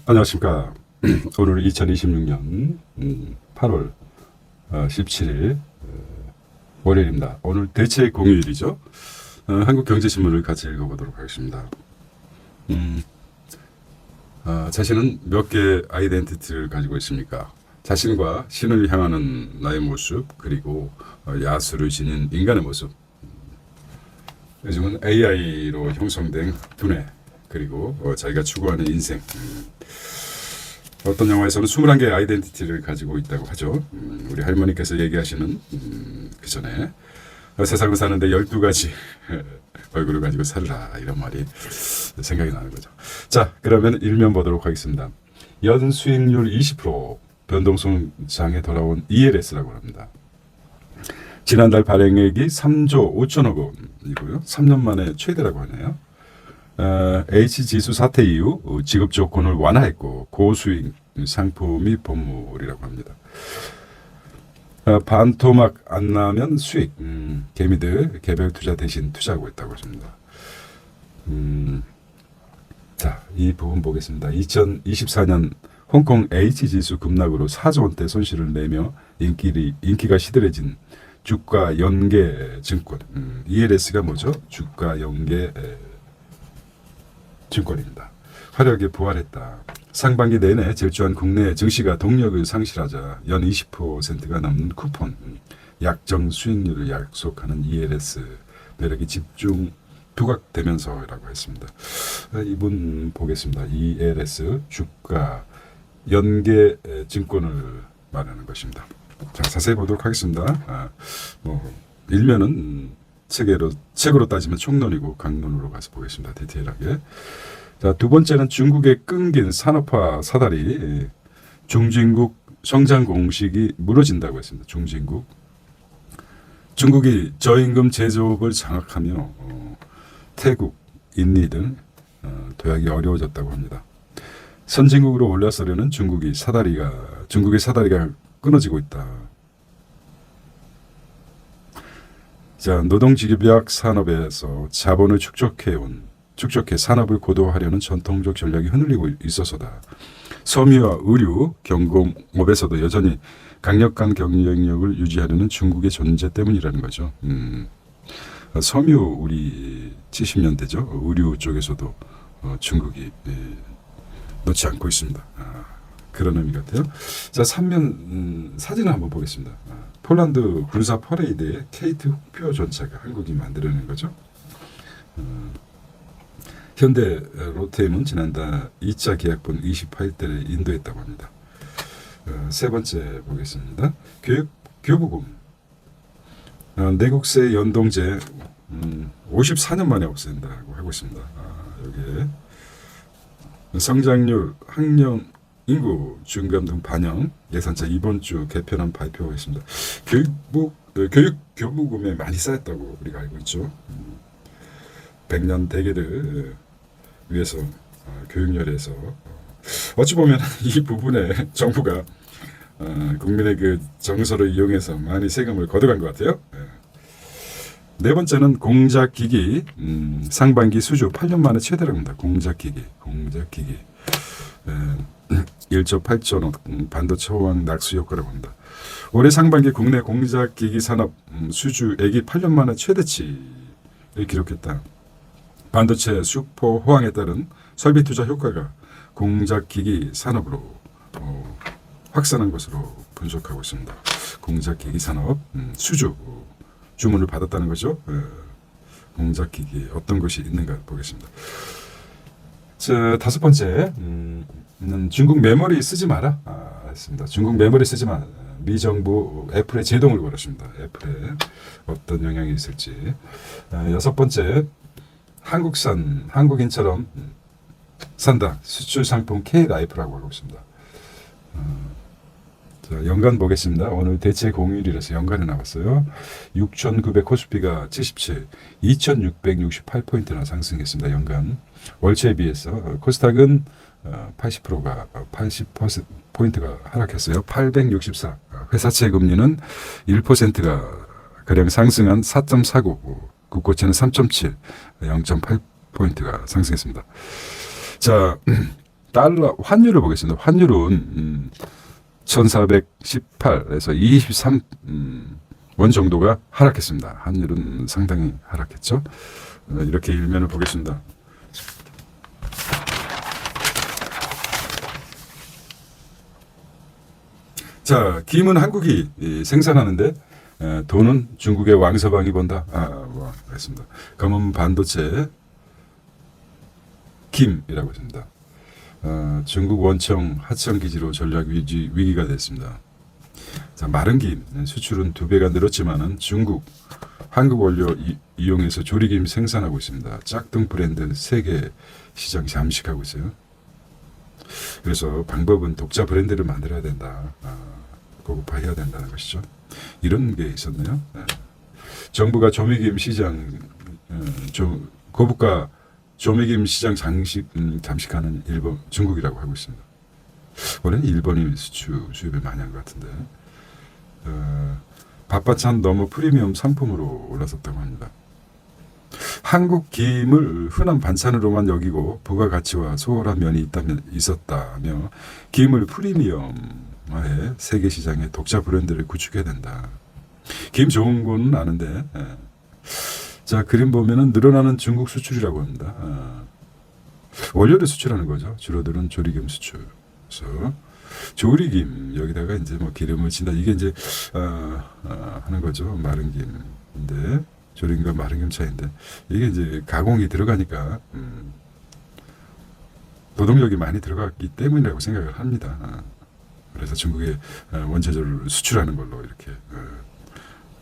안녕하십니까. 오늘 2026년 8월 17일 월요일입니다. 오늘 대책 공휴일이죠. 한국경제신문을 같이 읽어보도록 하겠습니다. 자신은 몇 개의 아이덴티티를 가지고 있습니까? 자신과 신을 향하는 나의 모습, 그리고 야수를 지닌 인간의 모습. 요즘은 AI로 형성된 두뇌, 그리고 자기가 추구하는 인생. 어떤 영화에서는 21개의 아이덴티티를 가지고 있다고 하죠. 우리 할머니께서 얘기하시는 그 전에 세상을 사는데 12가지 얼굴을 가지고 살라, 이런 말이 생각이 나는 거죠. 자, 그러면 일면 보도록 하겠습니다. 연수익률 20%, 변동성장에 돌아온 ELS라고 합니다. 지난달 발행액이 3조 5천억 원이고요. 3년 만에 최대라고 하네요. H지수 사태 이후 지급 조건을 완화했고 고수익 상품이 본물이라고 합니다. 반토막 안 나면 수익, 개미들 개별 투자 대신 투자하고 있다고 하십니다. 자, 이 부분 보겠습니다. 2024년 홍콩 H지수 급락으로 4조 원대 손실을 내며 인기가 시들해진 주가 연계 증권, ELS가 뭐죠? 주가 연계 증권입니다. 화려하게 부활했다. 상반기 내내 질주한 국내 증시가 동력을 상실하자 연 20%가 넘는 쿠폰, 약정 수익률을 약속하는 ELS 매력이 집중 부각되면서라고 했습니다. 이분 보겠습니다. ELS 주가 연계 증권을 말하는 것입니다. 자, 자세히 보도록 하겠습니다. 일면은 책으로 따지면 총론이고 강론으로 가서 보겠습니다. 디테일하게. 자, 두 번째는 중국의 끊긴 산업화 사다리, 중진국 성장 공식이 무너진다고 했습니다. 중국이 저임금 제조업을 장악하며 태국, 인도 등 도약이 어려워졌다고 합니다. 선진국으로 올라서려는 중국의 사다리가 끊어지고 있다. 자, 노동집약 산업에서 자본을 축적해 산업을 고도화하려는 전통적 전략이 흔들리고 있어서다. 섬유와 의류, 경공업에서도 여전히 강력한 경쟁력을 유지하려는 중국의 존재 때문이라는 거죠. 섬유 우리 70년대죠. 의류 쪽에서도 중국이 놓지 않고 있습니다. 그런 의미 같아요. 자, 3면 사진을 한번 보겠습니다. 폴란드 군사 퍼레이드에 케이트 흑표 전차가 한국이 만들어낸 거죠. 현대 로템은 지난달 2차 계약분 28대를 인도했다고 합니다. 세 번째 보겠습니다. 교부금. 내국세 연동제 54년 만에 없앤다고 하고 있습니다. 여기에 성장률, 학령, 인구 증감 등 반영 예산차 이번 주 개편안 발표하겠습니다. 교육 교부금에 많이 쌓였다고 우리가 알고 있죠. 100년 대계를 위해서 교육열에서 어찌 보면 이 부분에 정부가 국민의 그 정서를 이용해서 많이 세금을 걷어간 것 같아요. 네 번째는 공작기기, 상반기 수주 8년 만에 최대라고 합니다. 공작기기 1조 8천억 반도체 호황 낙수 효과라고 합니다. 올해 상반기 국내 공작기기 산업 수주액이 8년 만에 최대치를 기록했다. 반도체 슈퍼 호황에 따른 설비 투자 효과가 공작기기 산업으로 확산한 것으로 분석하고 있습니다. 공작기기 산업 수주 주문을 받았다는 거죠. 공작기기 어떤 것이 있는가 보겠습니다. 자, 다섯 번째 중국 메모리 쓰지 마라 했습니다. 중국 메모리 쓰지 마. 미 정부 애플에 제동을 걸었습니다. 애플에 어떤 영향이 있을지. 여섯 번째, 한국인처럼 산다. 수출 상품 K-라이프라고 하고 있습니다. 자, 연간 보겠습니다. 오늘 대체 공휴일이라서 연간에 나왔어요. 6,900 코스피가 77, 2,668포인트나 상승했습니다. 연간. 월초에 비해서 코스닥은 80%가 80%포인트가 하락했어요. 864. 회사채 금리는 1%가 가량 상승한 4.49. 국고채는 3.7, 0.8포인트가 상승했습니다. 자, 달러 환율을 보겠습니다. 환율은 1418에서 23 원 정도가 하락했습니다. 환율은 상당히 하락했죠. 이렇게 일면을 보겠습니다. 자, 김은 한국이 생산하는데 돈은 중국의 왕서방이 번다. 알겠습니다. 검은 반도체 김이라고 했습니다. 중국 원청 하청 기지로 전략 위기가 됐습니다. 자, 마른 김 수출은 2배가 늘었지만은 중국 한국 원료 이용해서 조리김 생산하고 있습니다. 짝퉁 브랜드 3개 시장 잠식하고 있어요. 그래서 방법은 독자 브랜드를 만들어야 된다. 고급화해야 된다는 것이죠. 이런 게 있었네요. 정부가 조미김 시장 고부가 조미김 시장 잠식하는 일본, 중국이라고 하고 있습니다. 원래는 일본이 수입을 많이 한 것 같은데 밥반찬 너무 프리미엄 상품으로 올라섰다고 합니다. 한국 김을 흔한 반찬으로만 여기고 부가가치와 소홀한 면이 있었다며 김을 프리미엄화해 세계 시장에 독자 브랜드를 구축해야 된다. 김 좋은 거는 아는데 자, 그림 보면은 늘어나는 중국 수출이라고 합니다. 원료를 수출하는 거죠. 줄어드는 조리김 수출. 그래서 조리김 여기다가 이제 뭐 기름을 친다. 이게 이제 하는 거죠. 마른 김인데 조리김과 마른 김 차이인데 이게 이제 가공이 들어가니까 노동력이 많이 들어갔기 때문이라고 생각을 합니다. 그래서 중국에 원재료를 수출하는 걸로 이렇게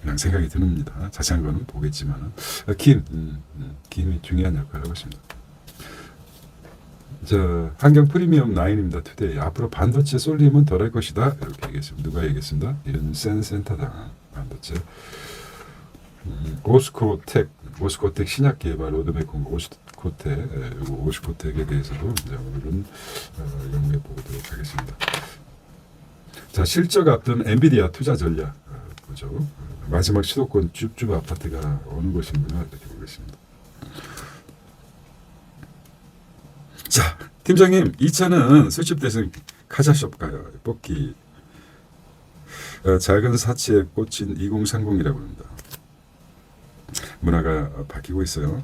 그냥 생각이 듭니다. 자세한 거는 보겠지만 김이 중요한 역할을 하고 있습니다. 자, 한경 프리미엄 9입니다. 투데이. 앞으로 반도체 쏠림은 덜할 것이다. 이렇게 얘기했습니다. 누가 얘기했습니다? 이런 센터당 반도체. 오스코텍 신약 개발 로드맵 공고 오스코텍에 대해서도 이제 오늘은 연구해 보도록 하겠습니다. 자, 실적 앞둔 엔비디아 투자 전략 보죠. 마지막 수도권 쭈쭈 아파트가 어느 곳인가 이렇게 보겠습니다. 자, 팀장님, 이 차는 수집대생 카자숍가요. 뽑기 작은 사치에 꽂힌 2030이라고 합니다. 문화가 바뀌고 있어요.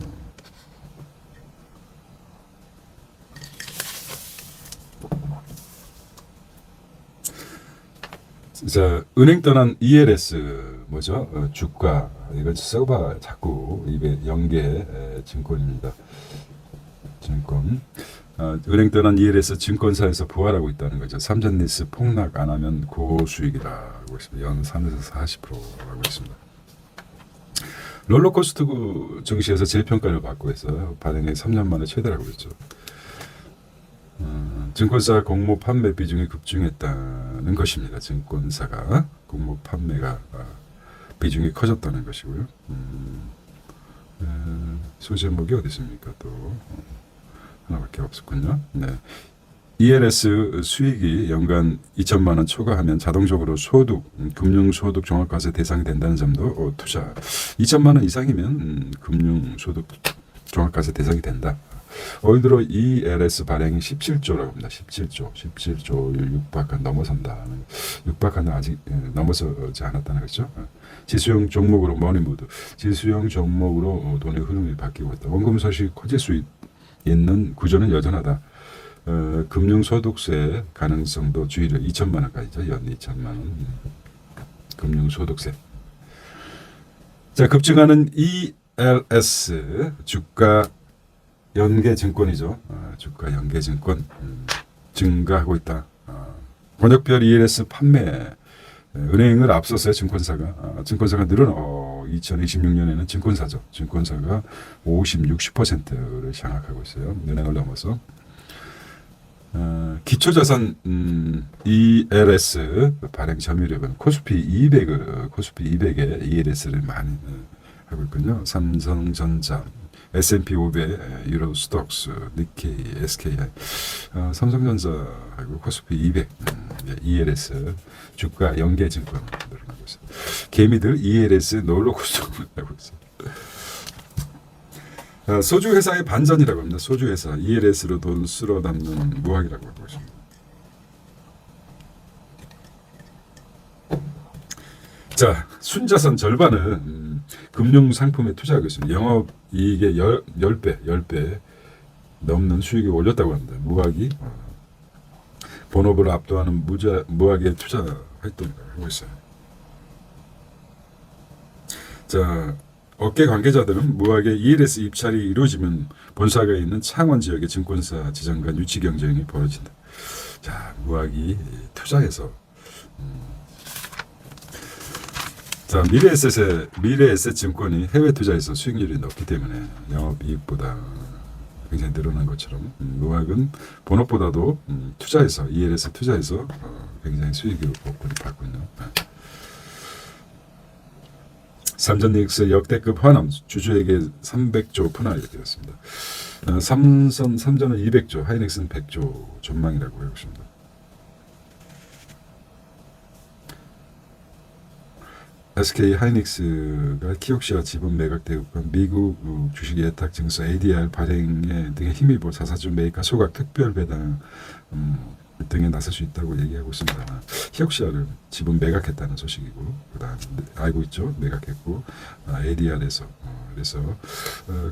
자, 은행 떠난 ELS 뭐죠? 주가 이건 써봐 자꾸 입에 연계 증권입니다. 증권. 은행 떠난 ELS 증권사에서 부활하고 있다는 거죠. 삼전리스 폭락 안 하면 고수익이라고 있습니다. 연 3에서 40%라고 있습니다. 롤러코스터 증시에서 재평가를 받고 있어요. 발행에 3년 만에 최대라고 했죠. 증권사 공모 판매 비중이 급증했다는 것입니다. 증권사가 공모 판매가 비중이 커졌다는 것이고요. 소제목이 어디 있습니까? 또 하나밖에 없었군요. 네. ELS 수익이 연간 2천만 원 초과하면 자동적으로 금융소득 종합과세 대상이 된다는 점도 투자 2천만 원 이상이면 금융소득 종합과세 대상이 된다. 올 들어 ELS 발행이 17조라고 합니다. 17조 육박한 넘어선다. 육박한 아직 넘어서지 않았다는 거죠. 지수형 종목으로 머니무드 지수형 종목으로 돈의 흐름이 바뀌고 있다. 원금 소식 커질 수 있는 구조는 여전하다. 금융소득세 가능성도 주의를 2천만 원까지죠. 연 2천만 원 금융소득세. 자, 급증하는 ELS 주가 연계증권이죠. 주가 연계증권 증가하고 있다. 권역별 ELS 판매 은행을 앞서서요. 증권사가 늘어나 2026년에는 증권사가 60%를 장악하고 있어요. 은행을 넘어서 기초자산 ELS 발행 점유율은 코스피 200에 ELS를 많이 하고 있군요. 삼성전자, S&P 500, 유로스톡스, 니케이, SKI, 삼성전자하고 코스피 200, ELS 주가 연계증권 늘어나고 있어요. 개미들 ELS 롤러코스터 하고 있어요. 소주 회사의 반전이라고 합니다. 소주 회사 ELS로 돈 쓸어 담는 무학이라고 하고 있습니다. 자, 순자산 절반은 금융 상품에 투자하고 있습니다. 영업 이익의 10배 넘는 수익을 올렸다고 합니다. 무학이 본업을 압도하는 무학의 투자 활동을 하고 있어요. 자, 업계 관계자들은 무학의 ELS 입찰이 이루어지면 본사가 있는 창원 지역의 증권사 지점 간 유치 경쟁이 벌어진다. 자, 무학이 투자해서 자, 미래에셋증권이 해외 투자에서 수익률이 높기 때문에 영업이익보다 굉장히 늘어난 것처럼 무학은 본업보다도 투자해서 ELS 투자해서 굉장히 수익을 받고 있는. 삼성DX의 역대급 환원 주주에게 300조 분할 이렇게 되었습니다. 삼전은 200조, 하이닉스는 100조 전망이라고 하고 있습니다. SK 하이닉스가 키옥시아 지분 매각 대우권 미국 주식 예탁 증서 ADR 발행 등에 힘입어 자사주 매입과 소각 특별 배당 등에 나설 수 있다고 얘기하고 있습니다. 키옥시아를 지분 매각했다는 소식이고, 그다음 알고 있죠, 매각했고 ADR에서 그래서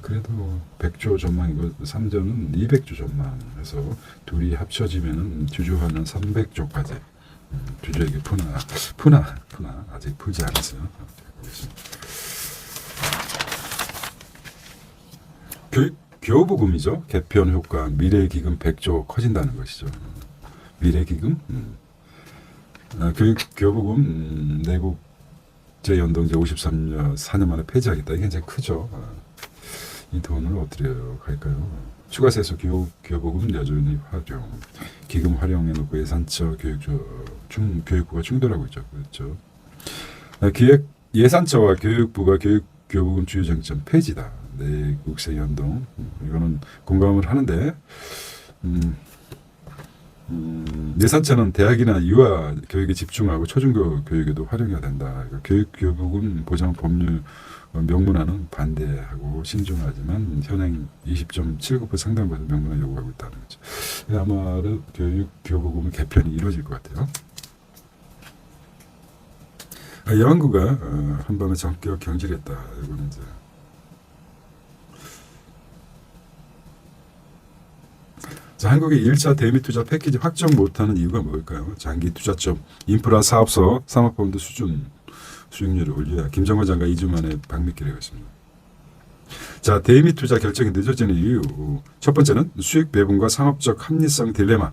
그래도 100조 전망이고 삼전은 200조 전망해서 둘이 합쳐지면은 주주환은 300조까지. 주주에게 푸나 아직 풀지 않았어요. 교부금이죠. 개편 효과 미래기금 100조 커진다는 것이죠. 미래기금 교부금 내국제 연동제 53년 만에 폐지하겠다. 이게 이제 크죠. 이 돈을 어떻게 할까요? 추가세수 교부금 여전히 활용, 기금 활용해 놓고 예산처 교육부가 충돌하고 있죠. 그렇죠. 예산처와 교육부가 교부금 주요 쟁점 폐지다. 내국세 연동 이거는 공감을 하는데 예산처는 대학이나 유아 교육에 집중하고 초중고 교육에도 활용해야 된다. 교부금 보장 법률 명문화는 반대하고 신중하지만 현행 20.79% 상당 부분 명문화 요구하고 있다는 거죠. 아마도 교부금 개편이 이루어질 것 같아요. 여왕구가 한밤에 전격 경질했다. 이거는 이제 자, 한국의 1차 대미 투자 패키지 확정 못하는 이유가 뭘까요? 장기 투자점, 인프라 사업소, 산업펀드 수익률을 올려야. 김정은 장관 2주 만에 방미기를 했습니다. 자, 대미 투자 결정이 늦어지는 이유. 첫 번째는 수익 배분과 상업적 합리성 딜레마.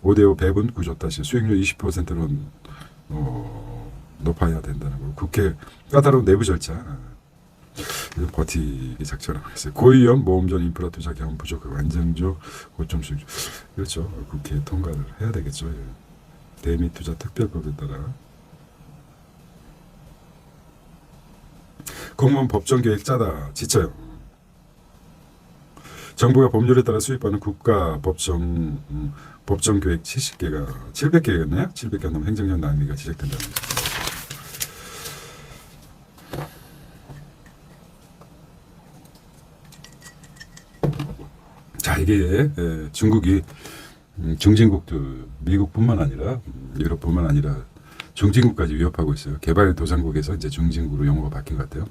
5대5 배분 구조 따시 수익률 20%로 높아야 된다는 거. 국회 까다로운 내부 절차. 버티기 작전하고 있어요. 고위험 모험전 인프라 투자 경험 부족하고 안정적 고점 수익. 그렇죠. 국회 통과를 해야 되겠죠. 대미 투자 특별법에 따라. 공무원 법정 계획 짜다 지쳐요. 정부가 법률에 따라 수립하는 국가 법정 계획 700개였나요? 700개 넘는 행정력 낭비가 지적된다는 거죠. 자, 이게 중국이 중진국들 미국뿐만 아니라 유럽뿐만 아니라 중진국까지 위협하고 있어요. 개발도상국에서 이제 중진국으로 용어가 바뀐 것 같아요.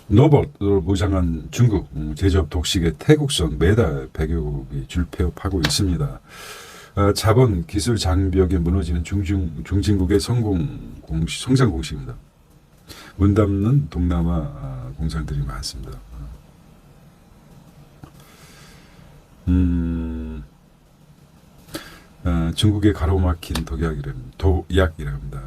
로봇으로 무장한 중국 제조업 독식의 태국선 매달 100여국이 줄폐업하고 있습니다. 자본 기술 장벽에 무너지는 중진국의 성장 공식입니다. 문 닫는 동남아 공산들이 많습니다. 중국의 가로막힌 도약이라고 합니다.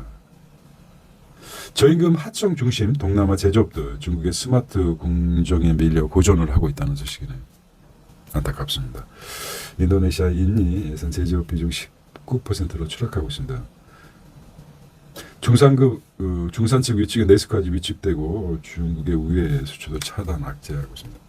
저임금 하청 중심 동남아 제조업들 중국의 스마트 공정에 밀려 고전을 하고 있다는 소식이네요. 안타깝습니다. 인도네시아 인니 예산 제조업 비중 19%로 추락하고 있습니다. 중산층 위축에 내수까지 위축되고 중국의 우회 수출도 차단 악재하고 있습니다.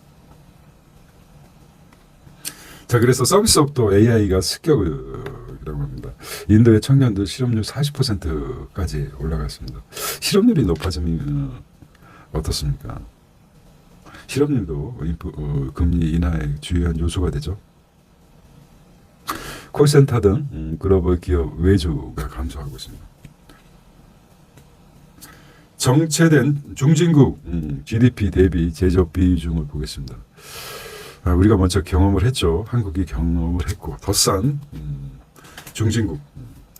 자, 그래서 서비스업도 AI가 습격이라고 합니다. 인도의 청년들 실업률 40%까지 올라갔습니다. 실업률이 높아지면 어떻습니까? 실업률도 금리 인하의 주요한 요소가 되죠. 콜센터 등 글로벌 기업 외주가 감소하고 있습니다. 정체된 중진국 GDP 대비 제조업 비중을 보겠습니다. 우리가 먼저 경험을 했죠. 한국이 경험을 했고 더 싼 중진국.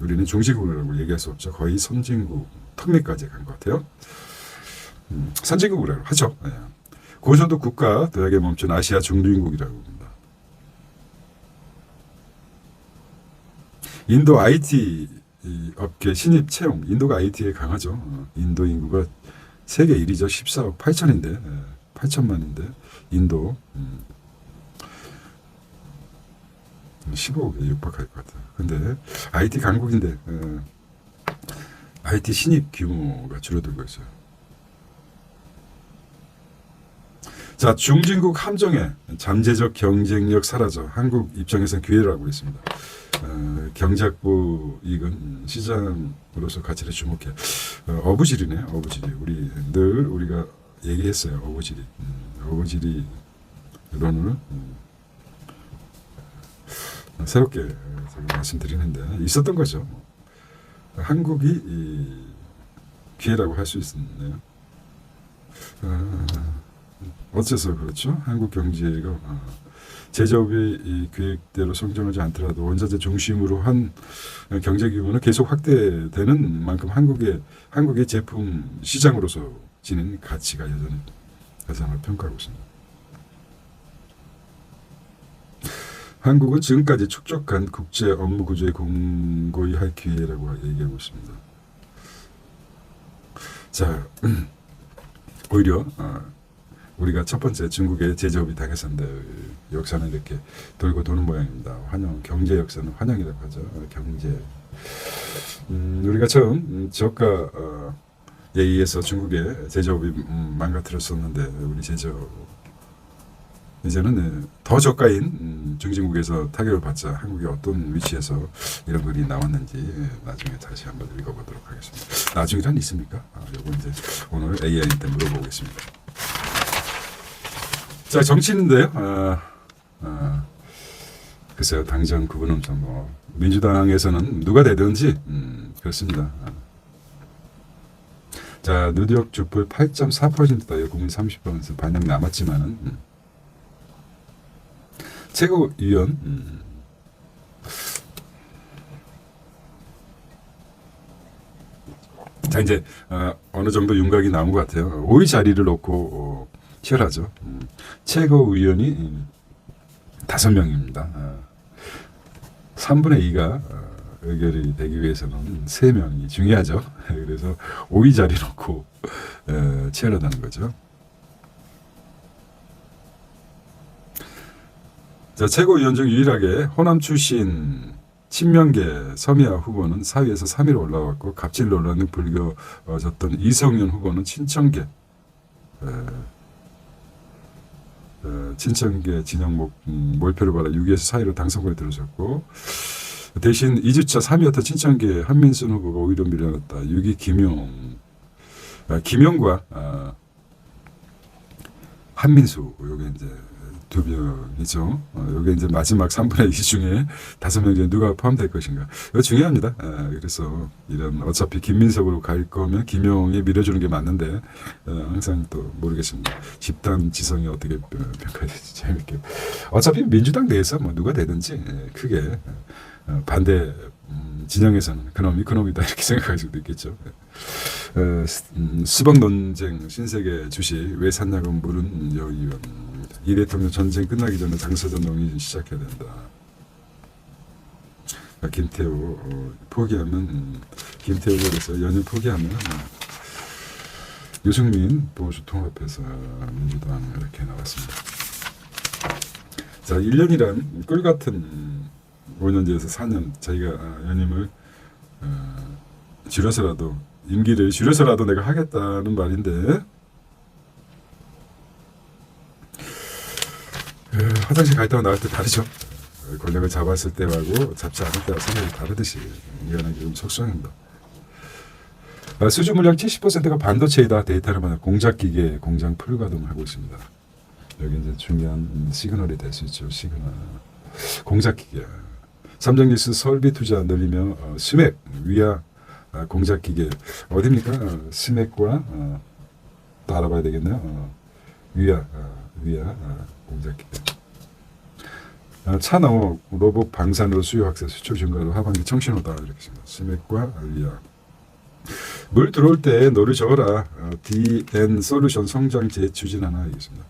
우리는 중진국이라고 얘기할 수 없죠. 거의 선진국 턱밑까지 간 것 같아요. 선진국이라고 하죠. 네. 고소득 국가 도약에 멈춘 아시아 중진국이라고 합니다. 인도 IT 업계 신입 채용. 인도가 IT에 강하죠. 인도 인구가 세계 1위죠. 14억 8천인데 8천만인데 인도 15억에 육박할 것 같아요. 근데 IT 강국인데 IT 신입 규모가 줄어들고 있어요. 자, 중진국 함정에 잠재적 경쟁력 사라져 한국 입장에서는 기회라고 했습니다. 경제학부 이익은 시장으로서 가치를 주목해. 어부지리네, 어부지리. 우리가 얘기했어요. 어부지리. 어부지리 론을 새롭게 제가 말씀드리는데 있었던 거죠. 한국이 기회라고 할 수 있네요. 어째서 그렇죠? 한국 경제가 제조업이 계획대로 성장하지 않더라도 원자재 중심으로 한 경제 규모는 계속 확대되는 만큼 한국의 제품 시장으로서 지닌 가치가 여전히 가상을 평가하고 있습니다. 한국은 지금까지 촉촉한 국제 업무 구조에 공고히 할 기회라고 얘기하고 있습니다. 자, 오히려 우리가 첫 번째 중국의 제조업이 당했었는데 역사는 이렇게 돌고 도는 모양입니다. 경제 역사는 환영이라고 하죠. 경제. 우리가 처음 저가에 의해서 중국의 제조업이 망가뜨렸었는데 우리 제조업 이제는 더 저가인 중진국에서 타격을 받자 한국이 어떤 위치에서 이런 글이 나왔는지 나중에 다시 한번 읽어보도록 하겠습니다. 나중이란 있습니까? 요거 이제 오늘 AI한테 물어보겠습니다. 자, 정치인인데요. 글쎄요, 당정 구분 없죠. 민주당에서는 누가 되든지 그렇습니다. 자, 누적 촛불 8.4%다. 국민 30% 반영 남았지만은 최고위원 자, 이제 어느 정도 윤곽이 나온 것 같아요. 5위 자리를 놓고 치열하죠. 최고위원이 5명입니다. 3분의 2가 의결이 되기 위해서는 3명이 중요하죠. 그래서 5위 자리 놓고 치열하다는 거죠. 자, 최고위원 중 유일하게 호남 출신 친명계 서미아 후보는 4위에서 3위로 올라왔고 갑질 논란이 불거졌던 이성윤 후보는 친청계 진영 몰표를 받아 6위에서 4위로 당선권에 들어섰고 대신 2주차 3위였던 친청계 한민순 후보가 오히려 밀려났다. 6위 김용과 한민수 요게 이제 두 명이죠. 여기 이제 마지막 3분의 2 중에 5명 중에 누가 포함될 것인가. 이거 중요합니다. 그래서 이런 어차피 김민석으로 갈 거면 김용이 밀어주는 게 맞는데 항상 또 모르겠습니다. 집단 지성이 어떻게 평가될지 재밌게. 어차피 민주당 내에서 뭐 누가 되든지 크게 반대 진영에서는 그놈이다 이렇게 생각할 수도 있겠죠. 수박 논쟁 신세계 주식 왜 샀냐고 물은 여 의원. 이 대통령 전쟁 끝나기 전에 장사전동이 시작해야 된다. 김태호 포기하면 김태호가 그래서 연임 포기하면 유승민 보수통합해서 민주당 이렇게 나왔습니다. 자, 1년이란 꿀같은 5년제에서 4년 자기가 연임을 줄여서라도 임기를 줄여서라도 내가 하겠다는 말인데 화장실 갈 때와 나갈 때 다르죠. 권력을 잡았을 때하고 잡지 않을 때와 생각이 다르듯이 미안하게 좀 속상합니다. 수주 물량 70%가 반도체이다. 데이터를 받아 공작기계 공장 풀가동하고 있습니다. 여기 이제 중요한 시그널이 될 수 있죠. 시그널. 공작기계. 삼성리스 설비 투자 늘리며 스맥 위아 공작기계 어디입니까? 스맥과 또 알아봐야 되겠네요. 위아 공작기계. 차 넘어 로봇 방산으로 수요 확대 수출 증가로 하반기 청신호다 이렇게 씁니다. 스맥과 위아. 물 들어올 때 노를 적어라. DN 솔루션 성장 재추진하나 알겠습니다.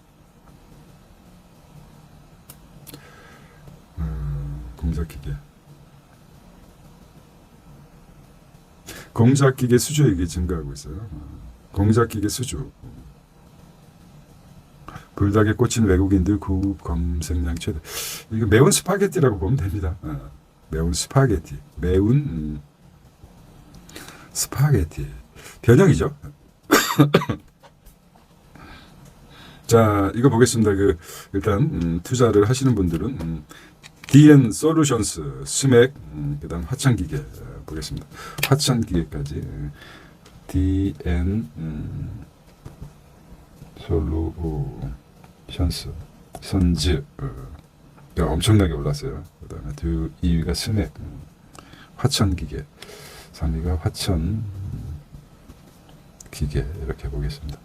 공작기계 수주액이 증가하고 있어요. 공작기계 수주. 불닭에 꽂힌 외국인들 구급 검색량 최대. 이거 매운 스파게티라고 보면 됩니다. 매운 스파게티. 매운 스파게티. 변형이죠. 자, 이거 보겠습니다. 일단 투자를 하시는 분들은 DN 솔루션스, 스맥, 그다음 화천기계 보겠습니다. 화천기계까지 DN 솔루션스, 선즈 엄청나게 올랐어요. 그다음에 2위가 스맥, 화천기계, 3위가 화천기계 이렇게 보겠습니다.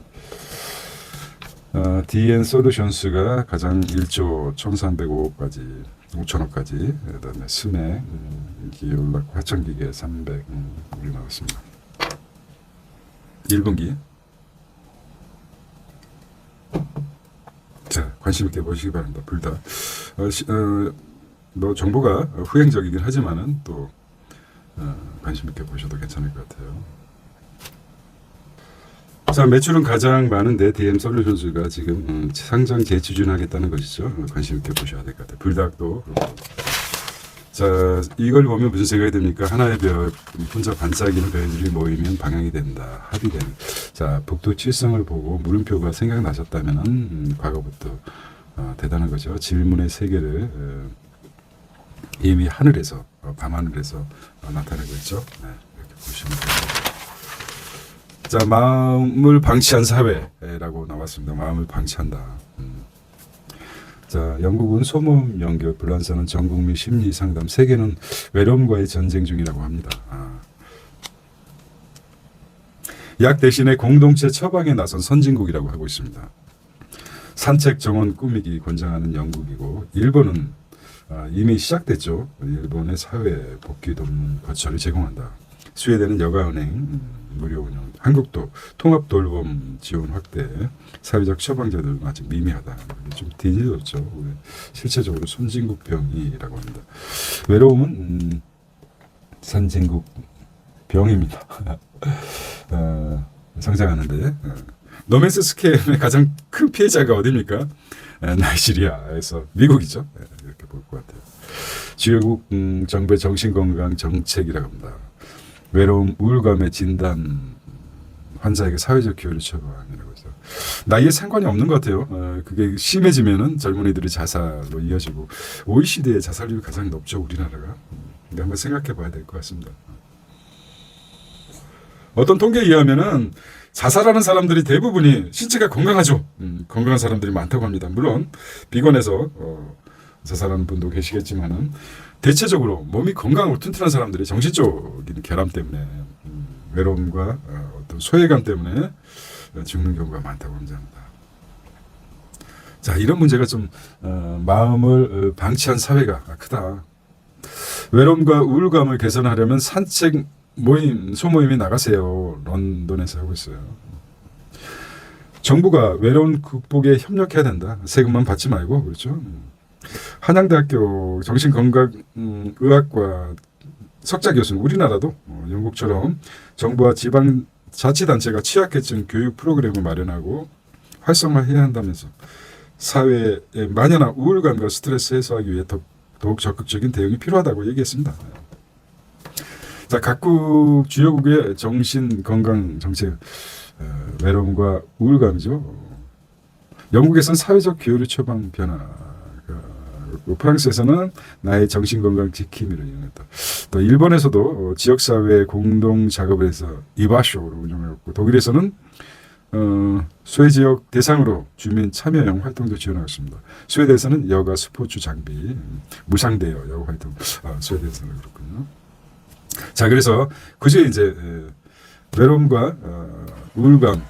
DN 솔루션스가 가장 1조 1,305억까지 5천억까지 그다음에 스맥 이게 올랐고 화천기계 300 우리 나왔습니다. 1분기 자 관심 있게 보시기 바랍니다. 불다 뭐 정보가 후행적이긴 하지만은 또 관심 있게 보셔도 괜찮을 것 같아요. 자, 매출은 가장 많은데 DM 솔루션스가 지금 상장 재추진하겠다는 것이죠. 관심 있게 보셔야 될 것 같아요. 불닭도 그렇고. 자, 이걸 보면 무슨 생각이 듭니까? 하나의 별, 혼자 반짝이는 별들이 모이면 방향이 된다. 합의되는. 자, 북두 칠성을 보고 물음표가 생각나셨다면 과거부터 대단한 거죠. 질문의 세계를 이미 하늘에서 밤하늘에서 나타내고 있죠. 네, 이렇게 보시면 됩니다. 자, 마음을 방치한 사회라고 나왔습니다. 마음을 방치한다. 자, 영국은 소모임 연결, 불란서는 전국민 심리 상담, 세계는 외로움과의 전쟁 중이라고 합니다. 약 대신에 공동체 처방에 나선 선진국이라고 하고 있습니다. 산책 정원 꾸미기 권장하는 영국이고, 일본은 이미 시작됐죠. 일본의 사회 복귀 돕는 거처를 제공한다. 스웨덴은 여가은행 무료 운영, 한국도 통합 돌봄 지원 확대, 사회적 처방제도는 아직 미미하다. 좀 뒤집었죠. 실체적으로 선진국병이라고 합니다. 외로움은 선진국 병입니다. 성장하는데 노맨스 스케일의 가장 큰 피해자가 어디입니까? 나이지리아에서 미국이죠. 이렇게 볼 것 같아요. 주요국 정부의 정신건강 정책이라고 합니다. 외로움, 우울감의 진단, 환자에게 사회적 기여를 처방이라고 해서 나이에 상관이 없는 것 같아요. 그게 심해지면은 젊은이들이 자살로 이어지고 OECD의 자살률이 가장 높죠, 우리나라가. 한번 생각해 봐야 될 것 같습니다. 어떤 통계에 의하면은 자살하는 사람들이 대부분이 신체가 건강하죠. 건강한 사람들이 많다고 합니다. 물론 비건에서 자살하는 분도 계시겠지만은 대체적으로 몸이 건강하고 튼튼한 사람들이 정신적인 결함 때문에 외로움과 어떤 소외감 때문에 죽는 경우가 많다고 합니다. 자, 이런 문제가 좀 마음을 방치한 사회가 크다. 외로움과 우울감을 개선하려면 산책 모임, 소모임에 나가세요. 런던에서 하고 있어요. 정부가 외로움 극복에 협력해야 된다. 세금만 받지 말고, 그렇죠? 한양대학교 정신건강의학과 석자 교수는 우리나라도 영국처럼 정부와 지방 자치단체가 취약계층 교육 프로그램을 마련하고 활성화해야 한다면서 사회에 만연한 우울감과 스트레스 해소하기 위해 더욱 적극적인 대응이 필요하다고 얘기했습니다. 자, 각국 주요국의 정신건강 정책, 외로움과 우울감이죠. 영국에서는 사회적 교류 처방 변화, 프랑스에서는 나의 정신건강 지킴이를 이용했다. 또 일본에서도 지역사회 공동 작업을 해서 이바쇼를 운영했고, 독일에서는 스웨 지역 대상으로 주민 참여형 활동도 지원하고 있습니다. 스웨덴에서는 여가 스포츠 장비, 무상대여 여가 활동, 스웨덴에서는 그렇군요. 자, 그래서 그중에 이제 외로움과 우울감,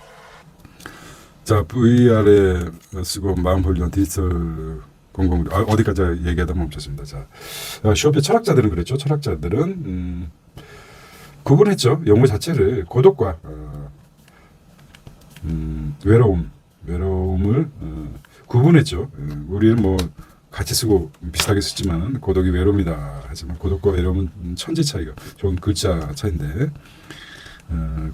자, VR에 쓰고 마음 홀리는 디지털 공공의료, 어디까지 얘기하다 멈췄습니다. 자, 쇼페 철학자들은 그랬죠. 철학자들은 구분했죠. 용어 자체를 고독과 외로움을 구분했죠. 우리는 뭐 같이 쓰고 비슷하게 쓰지만 고독이 외로움이다. 하지만 고독과 외로움은 천지 차이가, 좋은 글자 차이인데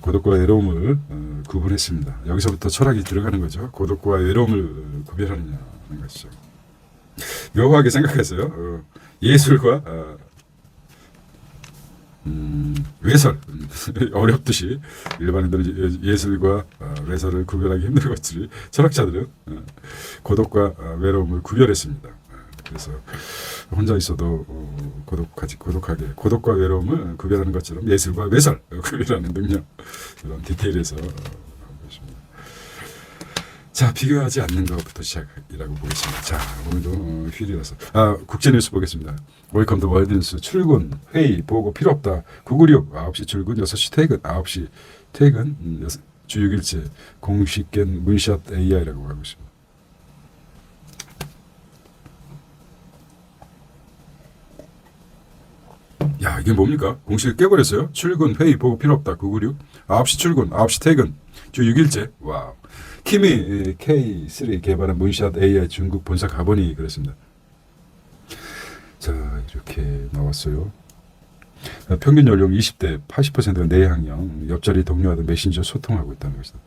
고독과 외로움을 구분했습니다. 여기서부터 철학이 들어가는 거죠. 고독과 외로움을 구별하느냐는 것이죠. 묘하게 생각했어요. 예술과 외설 어렵듯이 일반인들은 예술과 외설을 구별하기 힘든 것들이 철학자들은 고독과 외로움을 구별했습니다. 그래서 혼자 있어도 고독하게 고독과 외로움을 구별하는 것처럼 예술과 외설 구별하는 능력, 이런 디테일에서 것입니다. 자, 비교하지 않는 것부터 시작이라고 보겠습니다. 자, 오늘도 휴일이라서 국제뉴스 보겠습니다. 웰컴 투 월드뉴스. 출근, 회의, 보고 필요 없다. 996, 9시 출근, 6시 퇴근, 9시 퇴근, 주 6일째 공식견 문샷 AI라고 하고 있습니다. 야, 이게 뭡니까? 공식을 깨버렸어요. 출근, 회의, 보고 필요 없다. 996, 9시 출근, 9시 퇴근, 주 6일째. 와우. 키미 K3 개발한 문샷 AI 중국 본사 가보니 그랬습니다. 자, 이렇게 나왔어요. 평균 연령 20대, 80%가 내향형, 옆자리 동료와도 메신저 소통하고 있다는 것이다.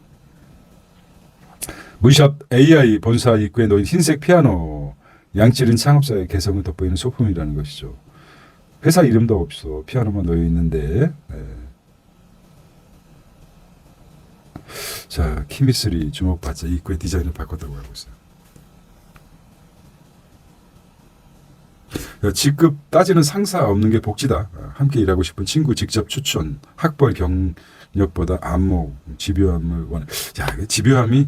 문샷 AI 본사 입구에 놓인 흰색 피아노, 양치른 창업사의 개성을 돋보이는 소품이라는 것이죠. 회사 이름도 없어 피아노만 놓여 있는데, 자, 키미3 주목받자 입구의 디자인을 바꿨다고 하고 있어요. 직급 따지는 상사 없는 게 복지다. 함께 일하고 싶은 친구 직접 추천, 학벌 경력보다 안목, 집요함을 원해. 야, 집요함이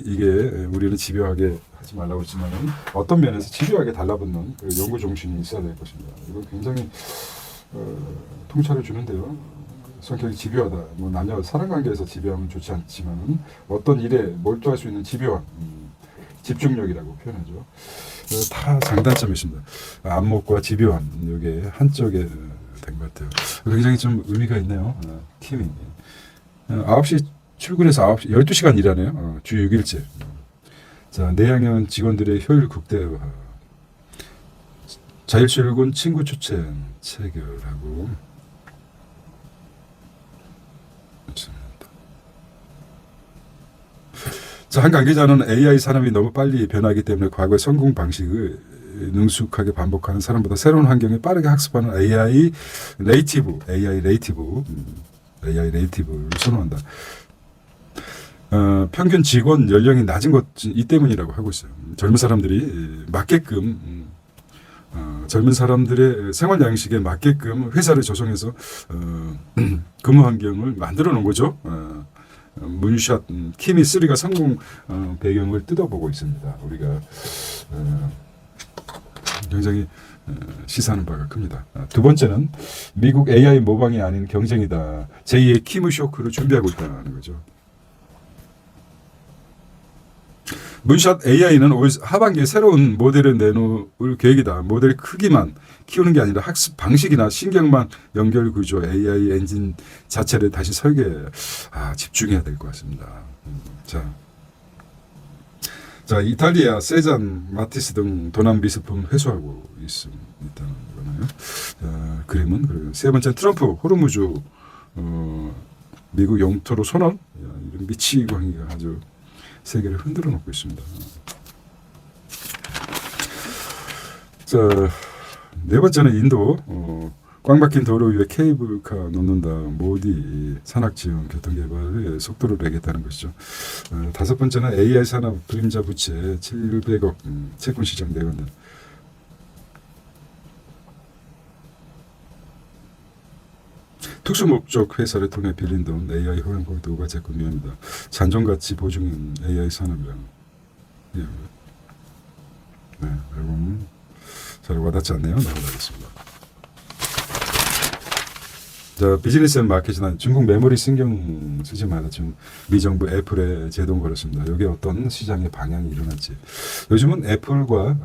이게 우리는 집요하게 하지 말라고 했지만 어떤 면에서 집요하게 달라붙는 그 연구 정신이 있어야 될 것입니다. 이거 굉장히 통찰을 주는데요. 성격이 집요하다. 뭐 남녀 사랑관계에서 집요함은 좋지 않지만 어떤 일에 몰두할 수 있는 집요함, 집중력이라고 표현하죠. 다 장단점이 있습니다. 안목과 집요함, 이게 한쪽에 된 것 같아요. 굉장히 좀 의미가 있네요. 팀이 9시 출근해서 9시 12시간 일하네요. 주 6일째. 자, 내향형 직원들의 효율 극대화, 자율 출근 친구 추천 체결하고. 자, 한 관계자는 AI 산업이 너무 빨리 변하기 때문에 과거의 성공 방식을 능숙하게 반복하는 사람보다 새로운 환경에 빠르게 학습하는 AI 네이티브를 선호한다. 평균 직원 연령이 낮은 것 이 때문이라고 하고 있어요. 젊은 사람들이 맞게끔 젊은 사람들의 생활 양식에 맞게끔 회사를 조성해서 근무 환경을 만들어 놓은 거죠. 문샷 키미3가 성공 배경을 뜯어보고 있습니다. 우리가 굉장히 시사하는 바가 큽니다. 두 번째는 미국 AI 모방이 아닌 경쟁이다. 제2의 키무 쇼크를 준비하고 있다는 거죠. 문샷 AI는 올 하반기에 새로운 모델을 내놓을 계획이다. 모델 크기만 키우는 게 아니라 학습 방식이나 신경망 연결 구조, AI 엔진 자체를 다시 집중해야 될 것 같습니다. 자, 이탈리아, 세잔, 마티스 등 도난 미술품 회수하고 있다는 거네요. 그림은 그리고 세 번째 트럼프 호르무즈 미국 영토로 선언. 이런 미치광이가 아주 세계를 흔들어 놓고 있습니다. 자, 네 번째는 인도 꽉 막힌 도로 위에 케이블카 놓는다. 모디 산학지원 교통개발에 속도를 내겠다는 것이죠. 다섯 번째는 AI 산업 그림자 부채 700억 채권시장 내건다. 특수 목적 회사를 통해 빌린 돈 AI 허용 보도가 제건 위험이다. 잔존가치 보증인 AI 산업이라는. 예. 네, 여러분 잘 와닿지 않네요. 나가겠습니다. 자, 비즈니스 앤 마케팅은 중국 메모리 신경 쓰지 말라. 지금 미 정부 애플에 제동 걸었습니다. 여기 어떤 시장의 방향이 일어날지. 요즘은 애플과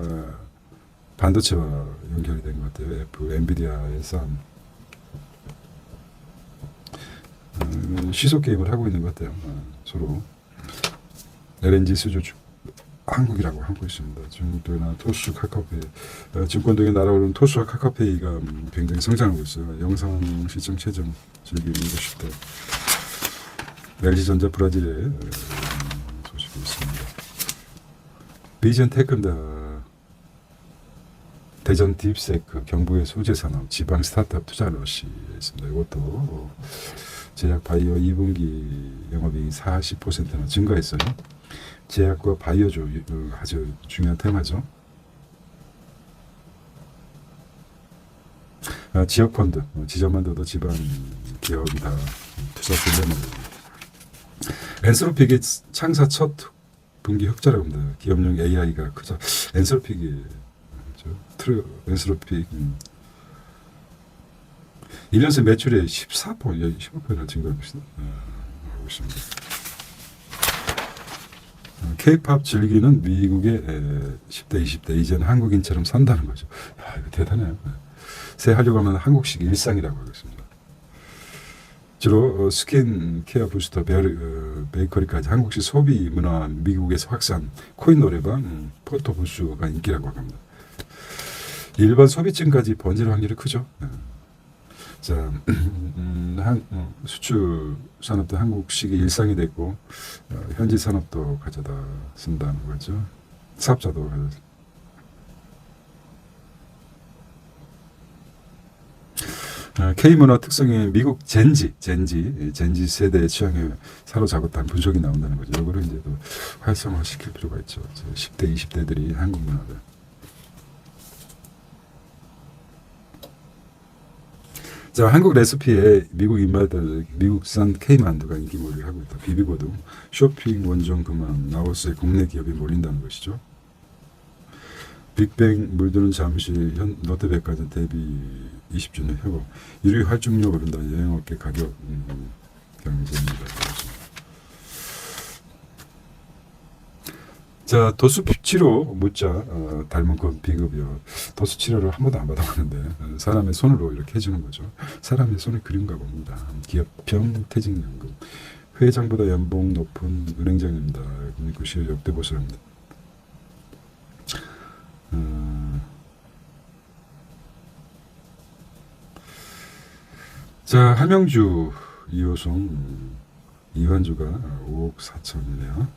반도체와 연결이 된 것 같아요. 애플, 엔비디아의 싸움. 시속 게임을 하고 있는 것 같아요. 서로 LNG 수주 한국이라고 하고 있습니다. 중국도나 토스 카카오페이, 증권등에 날아오른 토스와 카카오페이가 굉장히 성장하고 있어요. 영상 시청 최종 즐기는 것이다. LG전자 브라질에 소식이 있습니다. 비전 테크입니다. 대전 딥세크, 경북의 소재산업, 지방 스타트업 투자 러시에 있습니다. 이것도 제약 바이오 2분기 영업이익이 40%나 증가했어요. 제약과 바이오죠. 아주 중요한 테마죠. 지역 펀드, 지점만 둬도 지방 기업이 다 투자 분담을. 엔스로픽이 창사 첫 분기 흑자라고 합니다. 기업용 AI가 크죠. 엔스로픽이 엔스로픽 1년 새 매출이 15%나 증가하고 있습니다. K-팝 즐기는 미국의 10대, 20대 이제는 한국인처럼 산다는 거죠. 야, 이거 대단해요. 새 하려고 하면 한국식 일상이라고 하겠습니다. 주로 스킨 케어 부스터, 베이커리까지 한국식 소비 문화 미국에서 확산, 코인 노래방, 포토 부스가 인기라고 합니다. 일반 소비층까지 번질 확률이 크죠. 자, 수출 산업도 한국식이 일상이 됐고 현지 산업도 가져다 쓴다는 거죠. 사업자도 가져다. K문화 특성이 미국 젠지 세대의 취향에 사로잡았다는 분석이 나온다는 거죠. 이거를 이제 또 활성화시킬 필요가 있죠. 10대, 20대들이 한국 문화를. 자, 한국 레시피에 미국 입맛들, 미국산 K만두가 인기몰이를 하고 있다. 비비고도 쇼핑 원정 그만, 라오스의 국내 기업이 몰린다는 것이죠. 빅뱅 물드는 잠시 롯데백화점 데뷔 20주년 회복. 1위 활중력 오른다. 여행업계 가격 경쟁입니다. 자, 도수 치료 묻자 닮은 건 비급이요. 도수 치료를 한 번도 안 받아봤는데 사람의 손으로 이렇게 해주는 거죠. 사람의 손이 그린가 봅니다. 기업형 퇴직연금. 회장보다 연봉 높은 은행장입니다. 구시의 역대 보수랍니다. 자, 함영주 2호송 이완주가 5억 4천이네요.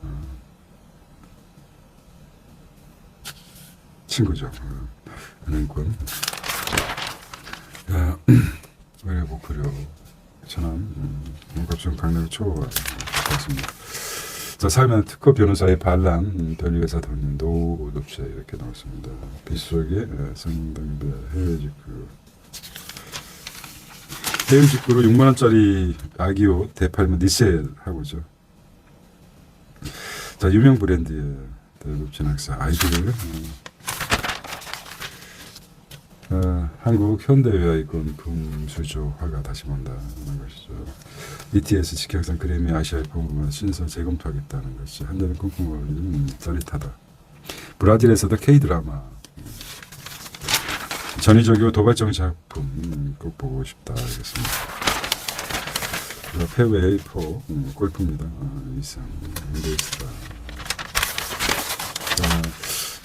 친구죠. 은행권. 의뢰 목표료 천안 갑성 강남 초과했습니다. 자, 살면 특허 변호사의 반란 변리회사 돈은 노업체 이렇게 나왔습니다. 빗속에 성당배 해외 직구로 6만 원짜리 아기옷 대팔면 리셀 하고죠. 자, 유명 브랜드의 대급진 학사 아이들을 한국 현대외화이권 금수저화가 다시 본다는 것이죠. BTS 직역상 그래미 아시아의 본부만 신설 재검토하겠다는 것이 한여름 꽁꽁 짜릿하다. 브라질에서도 K-드라마 전위적이고 도발적 작품 꼭 보고 싶다 알겠습니다. 페웨이 포 골프입니다. 이상 인데스가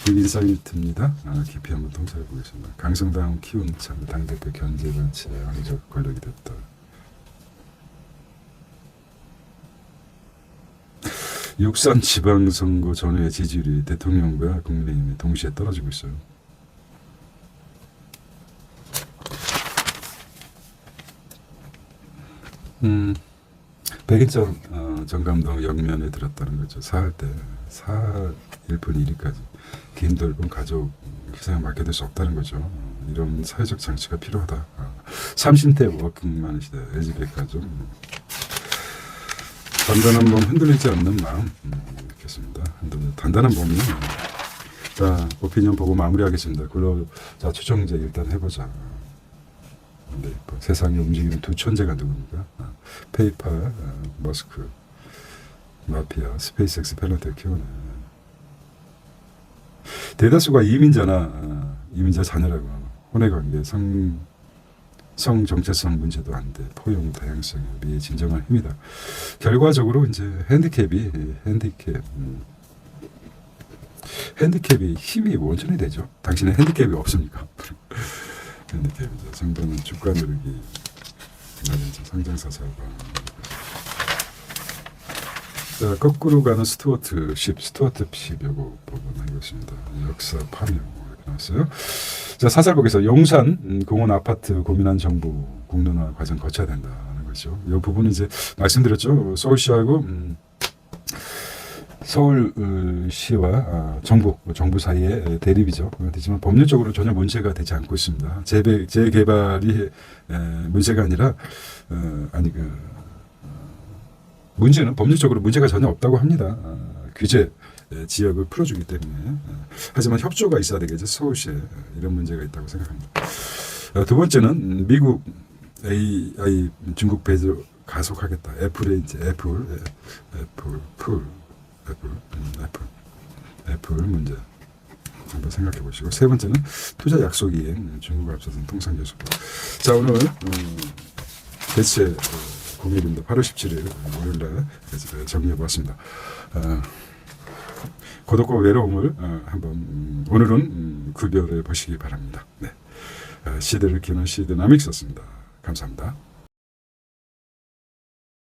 인사이트입니다. 깊이 한번 통찰해 보겠습니다. 강성당 키운 참 당대표 견제반체 왕적 권력이 됐다. 육산 지방선거 전후의 지지율이 대통령과 국민의힘이 동시에 떨어지고 있어요. 백인점 정감동 영면에 들었다는 거죠. 사할 때 1분 1위까지 긴 돌봄 가족 희생에 맡겨둘 수 없다는 거죠. 이런 사회적 장치가 필요하다. 삼신태 워킹만의 시대 LG백화점. 단단한 몸 흔들리지 않는 마음 읽겠습니다. 단단한 몸이요. 자, 오피니언 보고 마무리하겠습니다. 근로자 추정제 일단 해보자. 네, 세상에 움직이는 두 천재가 누굽니까? 페이팔, 머스크, 마피아, 스페이스X 탤런트를 키우네. 대다수가 이민자 자녀라고. 혼외관계, 성정체성 문제도 안 돼. 포용 다양성이 미의 진정한 힘이다. 결과적으로 이제 핸디캡이 힘이 원천이 되죠. 당신은 핸디캡이 없습니까? 핸디캡이죠. 성도는 주가 누르기, 성장사 사과. 자, 거꾸로 가는 스튜어트십 요거 보고 나오겠습니다. 역사 파묘 이렇게 나왔어요. 자, 사살복에서 용산 공원 아파트 고민한 정부 공론화 과정 거쳐야 된다는 거죠. 이 부분은 이제 말씀드렸죠. 서울시하고 서울시와 정부 사이의 대립이죠. 하지만 법률적으로 전혀 문제가 되지 않고 있습니다. 재개발이 문제가 아니라 문제는 법률적으로 문제가 전혀 없다고 합니다. 규제 지역을 풀어주기 때문에. 하지만 협조가 있어야 되겠죠. 서울시에 이런 문제가 있다고 생각합니다. 두 번째는 미국 AI 중국 배제 가속하겠다. 애플의 이제 애플 문제 한번 생각해 보시고, 세 번째는 투자 약속 이행 중국 앞서선 통상교섭. 자, 오늘 대체 공일입니다. 8월 17일 월요일날 정리해 보았습니다. 고독과 외로움을 한번 오늘은 구별해 보시기 바랍니다. 네. 시대를 키우는 시드나믹스였습니다. 감사합니다.